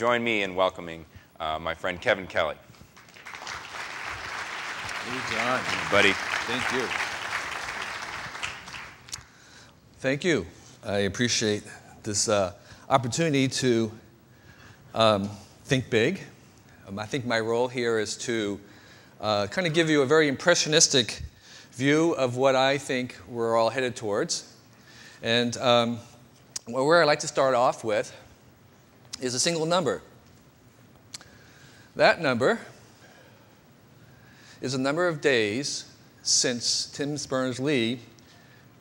join me in welcoming my friend Kevin Kelly. Hey, John. Buddy. Thank you. Thank you. I appreciate this opportunity to think big. I think my role here is to kind of give you a very impressionistic view of what I think we're all headed towards. And where I'd like to start off with is a single number. That number is the number of days since Tim Berners-Lee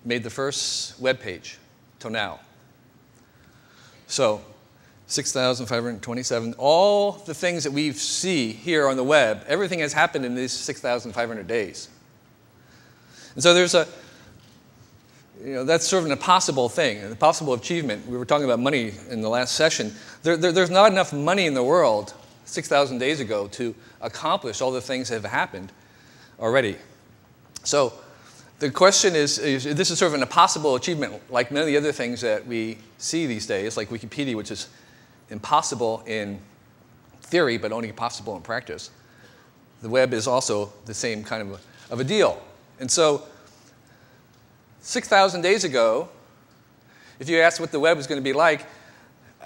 made the first web page till now. So 6,527, all the things that we see here on the web, everything has happened in these 6,500 days. And so there's that's sort of an impossible thing, an impossible achievement. We were talking about money in the last session. There's not enough money in the world 6,000 days ago to accomplish all the things that have happened already. So the question is this is sort of an impossible achievement, like many of the other things that we see these days, like Wikipedia, which is impossible in theory, but only possible in practice. The web is also the same kind of a deal. And so 6,000 days ago, if you asked what the web was going to be like,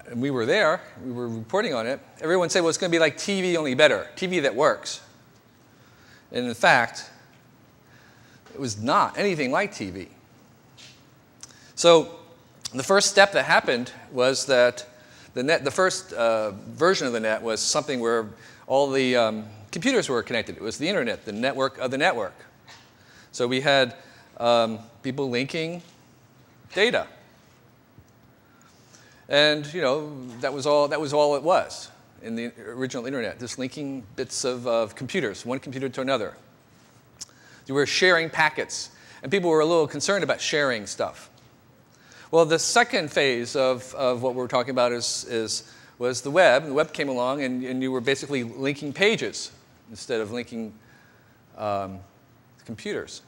and we were there, we were reporting on it, everyone said, well, it's going to be like TV, only better, TV that works. And in fact, it was not anything like TV. So the first step that happened was that the first version of the net was something where all the computers were connected. It was the internet, the network of the network. So we had people linking data. And that was all it was in the original internet, just linking bits of computers, one computer to another. You were sharing packets, and people were a little concerned about sharing stuff. Well, the second phase of what we're talking about was the web. The web came along, and you were basically linking pages instead of linking computers.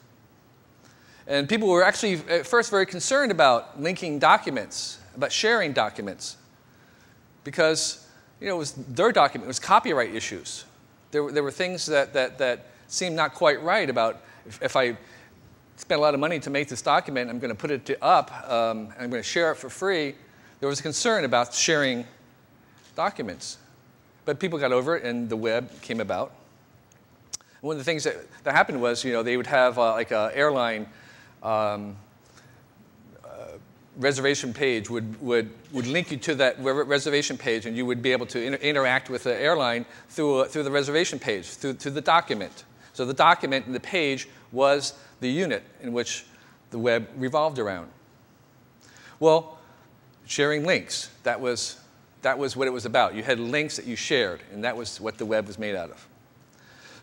And people were actually at first very concerned about linking documents, about sharing documents, because it was their document. It was copyright issues. There were things that seemed not quite right about if I spent a lot of money to make this document, I'm going to put it up, and I'm going to share it for free. There was a concern about sharing documents. But people got over it, and the web came about. One of the things that happened was, they would have like an airline reservation page would link you to that reservation page, and you would be able to interact with the airline through the reservation page, through the document. So the document and the page was the unit in which the web revolved around. Well, sharing links, that was what it was about. You had links that you shared, and that was what the web was made out of.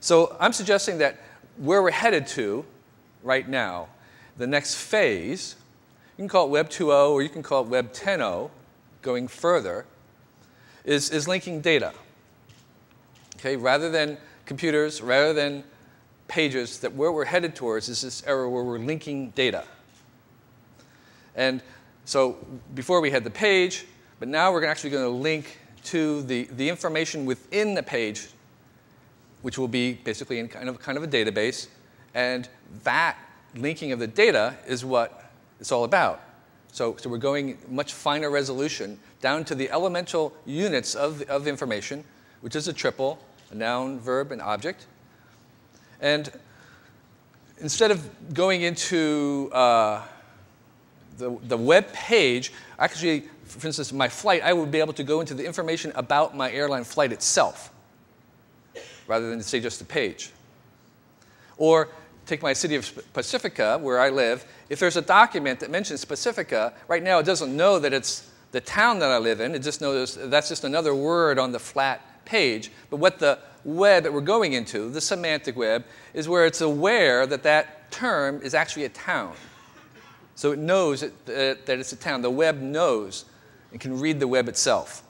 So I'm suggesting that where we're headed to right now, the next phase, you can call it Web 2.0 or you can call it Web 10.0, going further, is linking data. Okay, rather than computers, rather than pages, that where we're headed towards is this era where we're linking data. And so before we had the page, but now we're actually going to link to the information within the page, which will be basically in kind of a database. And that linking of the data is what it's all about. So we're going much finer resolution down to the elemental units of information, which is a triple, a noun, verb, and object. And instead of going into the web page, actually, for instance, my flight, I would be able to go into the information about my airline flight itself, rather than say just the page. Or take my city of Pacifica, where I live. If there's a document that mentions Pacifica, right now it doesn't know that it's the town that I live in. It just knows that's just another word on the flat page. But what the web that we're going into, the semantic web, is where it's aware that that term is actually a town. So it knows that it's a town. The web knows and can read the web itself.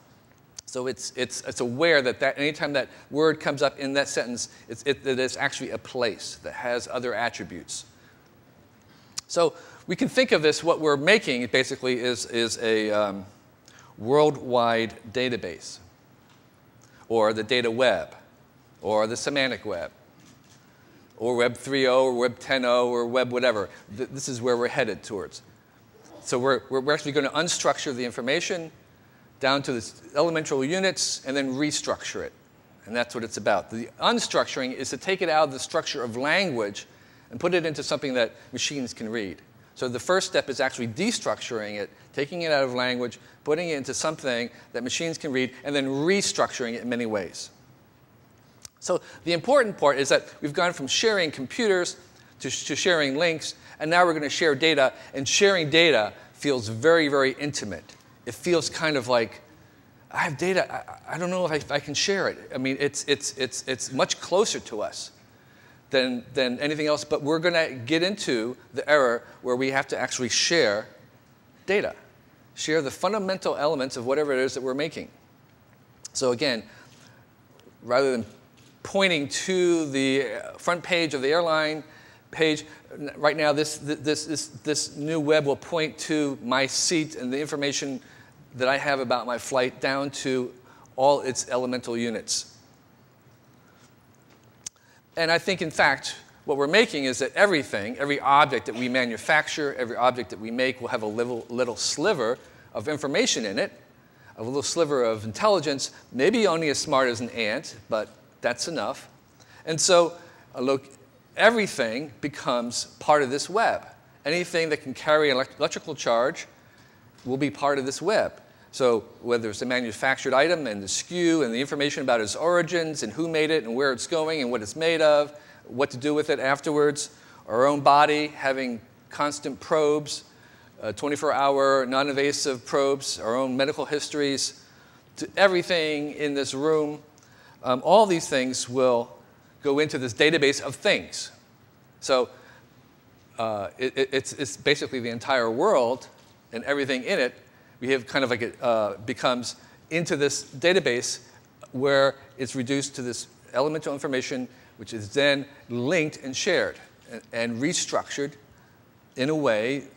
So it's aware that anytime that word comes up in that sentence, it's actually a place that has other attributes. So we can think of this, what we're making basically is a worldwide database. or the data web, or the semantic web, or Web 3.0, or Web 10.0, or Web whatever. This is where we're headed towards. So we're actually going to unstructure the information down to the elemental units and then restructure it. And that's what it's about. The unstructuring is to take it out of the structure of language and put it into something that machines can read. So the first step is actually destructuring it, taking it out of language, putting it into something that machines can read, and then restructuring it in many ways. So the important part is that we've gone from sharing computers to sharing links, and now we're going to share data, and sharing data feels very, very intimate. It feels kind of like, I have data, I don't know if I can share it. I mean, it's much closer to us than anything else, but we're going to get into the era where we have to actually share data, share the fundamental elements of whatever it is that we're making. So again, rather than pointing to the front page of the airline page, right now this new web will point to my seat and the information that I have about my flight down to all its elemental units. And I think, in fact, what we're making is that everything, every object that we manufacture, every object that we make will have a little sliver of information in it, a little sliver of intelligence, maybe only as smart as an ant, but that's enough. And so, look, everything becomes part of this web. Anything that can carry an electrical charge will be part of this web. So whether it's a manufactured item and the SKU and the information about its origins and who made it and where it's going and what it's made of, what to do with it afterwards, our own body having constant probes, 24-hour non-invasive probes, our own medical histories, to everything in this room, all these things will go into this database of things. So it's basically the entire world and everything in it. We have kind of like it becomes into this database where it's reduced to this elemental information, which is then linked and shared and restructured in a way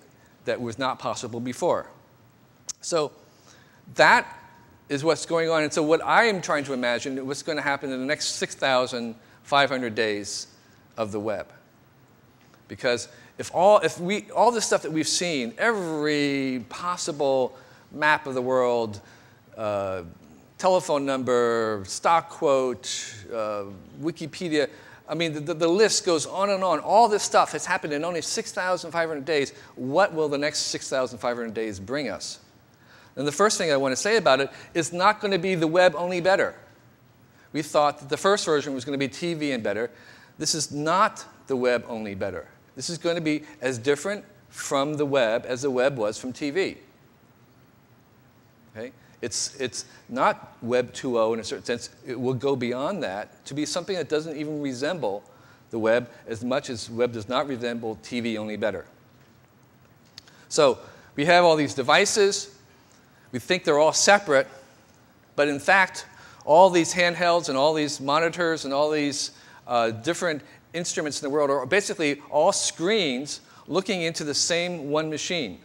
that was not possible before. So that is what's going on. And so what I am trying to imagine is what's going to happen in the next 6,500 days of the web. Because if all this stuff that we've seen, every possible map of the world, telephone number, stock quote, Wikipedia, I mean, the list goes on and on. All this stuff has happened in only 6,500 days. What will the next 6,500 days bring us? And the first thing I want to say about it is not going to be the web only better. We thought that the first version was going to be TV and better. This is not the web only better. This is going to be as different from the web as the web was from TV. Okay? It's not Web 2.0 in a certain sense. It will go beyond that to be something that doesn't even resemble the web as much as web does not resemble TV, only better. So we have all these devices. We think they're all separate. But in fact, all these handhelds and all these monitors and all these different instruments in the world are basically all screens looking into the same one machine.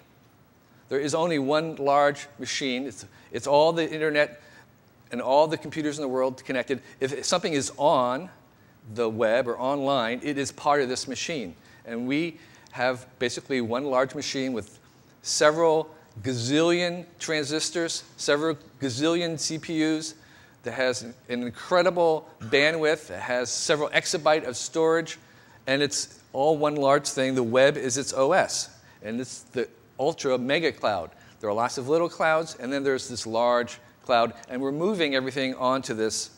There is only one large machine. It's all the internet and all the computers in the world connected. If something is on the web or online, it is part of this machine. And we have basically one large machine with several gazillion transistors, several gazillion CPUs, that has an incredible bandwidth, that has several exabytes of storage, and it's all one large thing. The web is its OS, and it's the ultra mega cloud. There are lots of little clouds, and then there's this large cloud, and we're moving everything onto this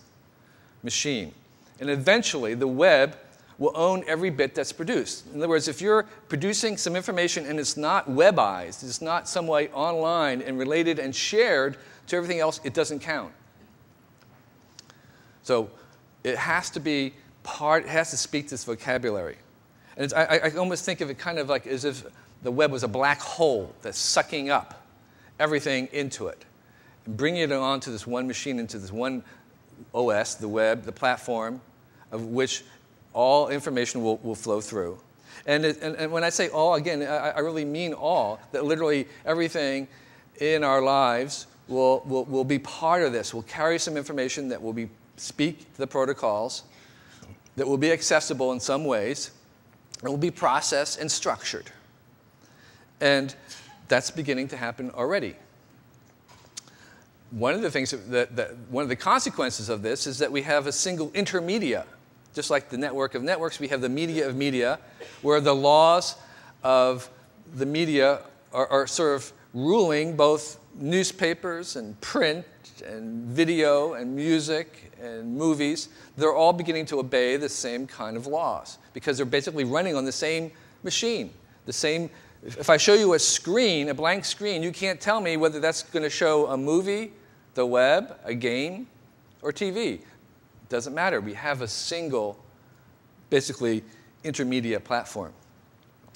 machine. And eventually, the web will own every bit that's produced. In other words, if you're producing some information and it's not webized, it's not some way online and related and shared to everything else, it doesn't count. So it has to be part, it has to speak this vocabulary. And I almost think of it kind of like as if the web was a black hole that's sucking up everything into it, and bringing it onto this one machine, into this one OS, the web, the platform, of which all information will flow through. And when I say all, again, I really mean all, that literally everything in our lives will be part of this, will carry some information that will be speak the protocols that will be accessible in some ways, and will be processed and structured. And that's beginning to happen already. One of the things one of the consequences of this is that we have a single intermedia. Just like the network of networks, we have the media of media, where the laws of the media are sort of ruling both newspapers and print and video and music and movies. They're all beginning to obey the same kind of laws because they're basically running on the same machine. The same. If I show you a screen, a blank screen, you can't tell me whether that's going to show a movie, the web, a game, or TV. It doesn't matter. We have a single, basically, intermedia platform.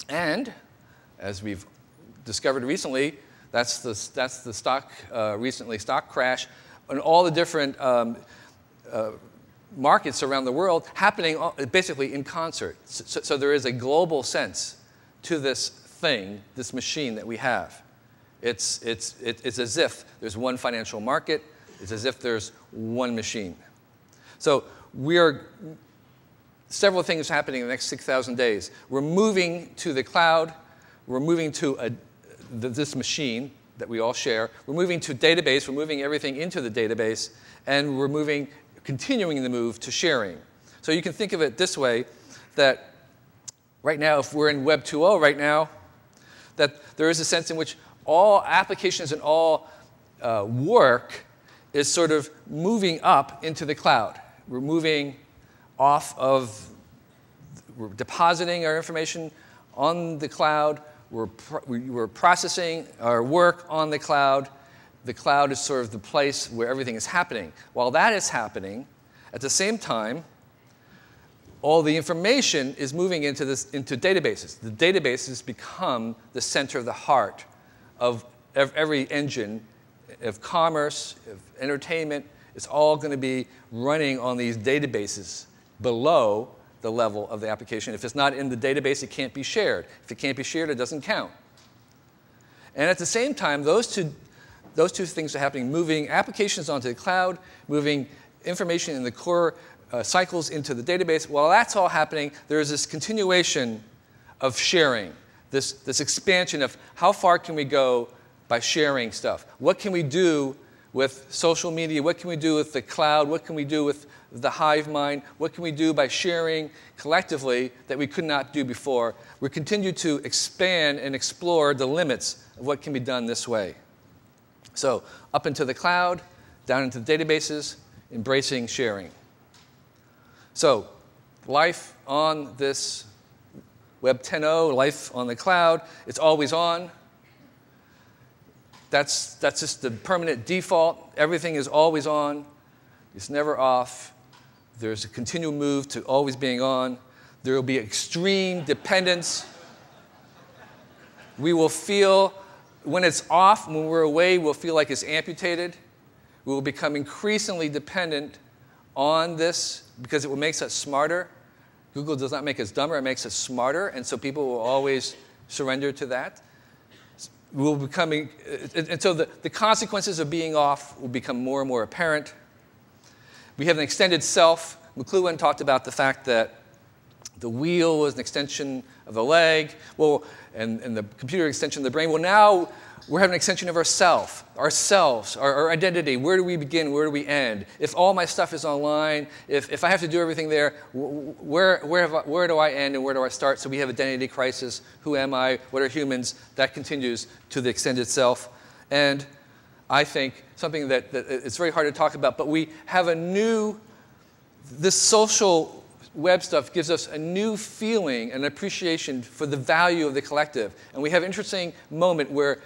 And, as we've discovered recently, that's the stock crash, and all the different markets around the world happening basically in concert. So there is a global sense to this thing, this machine that we have. It's as if there's one financial market. It's as if there's one machine. So several things happening in the next 6,000 days. We're moving to the cloud. We're moving to this machine that we all share. We're moving to database. We're moving everything into the database. And we're continuing the move to sharing. So you can think of it this way, that right now, if we're in Web 2.0 right now, that there is a sense in which all applications and all work is sort of moving up into the cloud. We're moving we're depositing our information on the cloud. We're processing our work on the cloud. The cloud is sort of the place where everything is happening. While that is happening, at the same time, all the information is moving into databases. The databases become the center of the heart of every engine of commerce, of entertainment. It's all going to be running on these databases below the level of the application. If it's not in the database, it can't be shared. If it can't be shared, it doesn't count. And at the same time, those two things are happening, moving applications onto the cloud, moving information in the core cycles into the database. While that's all happening, there's this continuation of sharing, this expansion of how far can we go by sharing stuff. What can we do with social media? What can we do with the cloud? What can we do with the hive mind? What can we do by sharing collectively that we could not do before? We continue to expand and explore the limits of what can be done this way. So up into the cloud, down into the databases, embracing sharing. So life on this Web 10.0, life on the cloud, it's always on. That's just the permanent default. Everything is always on. It's never off. There's a continual move to always being on. There will be extreme dependence. We will feel, when it's off, when we're away, we'll feel like it's amputated. We will become increasingly dependent on this because it will make us smarter. Google does not make us dumber, it makes us smarter, and so people will always surrender to that. And so the consequences of being off will become more and more apparent. We have an extended self. McLuhan talked about the fact that the wheel was an extension of the leg, and the computer extension of the brain. Well, now we're having an extension of ourselves, our identity. Where do we begin? Where do we end? If all my stuff is online, if I have to do everything there, where do I end and where do I start? So we have identity crisis. Who am I? What are humans? That continues to the extended self. And I think something that it's very hard to talk about, but we have this social web stuff gives us a new feeling and appreciation for the value of the collective. And we have an interesting moment where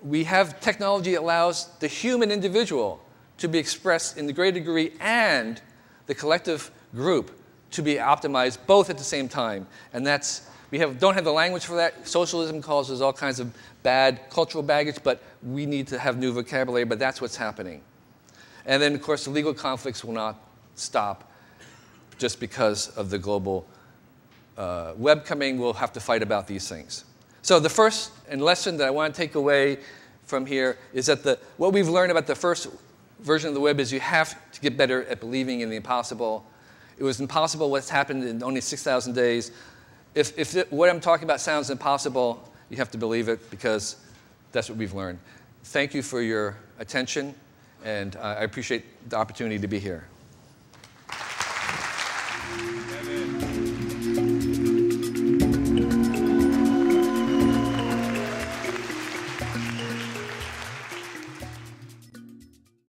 we have technology that allows the human individual to be expressed in the great degree and the collective group to be optimized both at the same time. And don't have the language for that. Socialism causes all kinds of bad cultural baggage, but we need to have new vocabulary, but that's what's happening. And then, of course, the legal conflicts will not stop just because of the global web coming. We'll have to fight about these things. So the first lesson that I want to take away from here is that what we've learned about the first version of the web is you have to get better at believing in the impossible. It was impossible what's happened in only 6,000 days. If what I'm talking about sounds impossible, you have to believe it because that's what we've learned. Thank you for your attention, and I appreciate the opportunity to be here.